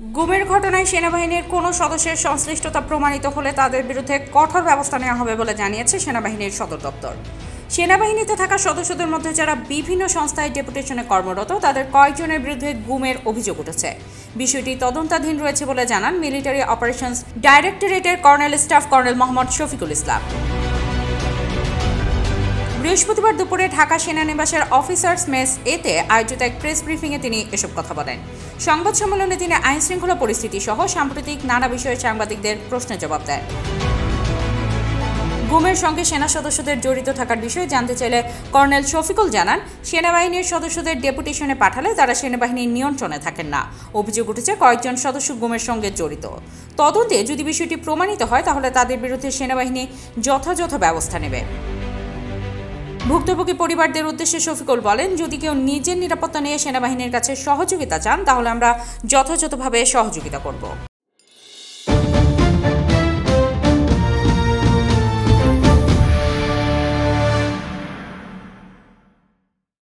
গুমের ঘটনায় সেনাবাহিনীর কোনো সদস্যের সংশ্লিষ্টতা প্রমাণিত হলে তাদের বিরুদ্ধে কঠোর ব্যবস্থা নেওয়া হবে বলে জানিয়েছে সেনাবাহিনীর সদর দপ্তর। সেনাবাহিনীতে থাকা সদস্যদের মধ্যে যারা বিভিন্ন সংস্থায় ডেপুটেশনে কর্মরত তাদের কয়েকজনের বিরুদ্ধে গুমের অভিযোগ উঠেছে। বিষয়টি তদন্তাধীন রয়েছে বলে জানান মিলিটারি অপারেশনস ডাইরেক্টরেটের colonel staff colonel Mohammad Shafiqul Islam. বৃহস্পতিবার দুপুরে ঢাকা সেনানিবাসের অফিসার্স মেস এতে আয়োজিত এক প্রেস ব্রিফিংয়ে তিনি এসব কথা বলেন। সংবাদ সম্মেলনে তিনি আইনশৃঙ্খলা পরিস্থিতি সহ সাম্প্রতিক নানা বিষয়ে সাংবাদিকদের প্রশ্নের জবাব দেন। গুমের সঙ্গে সেনা সদস্যদের জড়িত থাকার বিষয়ে জানতে চাইলে কর্নেল শফিকুল জানান, সেনাবাহিনীর সদস্যদের ডেপুটেশনে পাঠালে তারা সেনাবাহিনীর নিয়ন্ত্রণে থাকেন না। অভিযোগ উঠেছে কয়েকজন সদস্য গুমের সঙ্গে জড়িত। তদন্তে যদি বিষয়টি প্রমাণিত হয় তাহলে তাদের বিরুদ্ধে সেনাবাহিনী যথাযথ ব্যবস্থা নেবে। ভুক্তভোগী পরিবারদের উদ্দেশ্যে শফিকুল বলেন, যদি কেউ নিজের নিরাপত্তা নিয়ে সেনাবাহিনীর কাছে সহযোগিতা চান তাহলে আমরা যথাযথভাবে সহযোগিতা করব।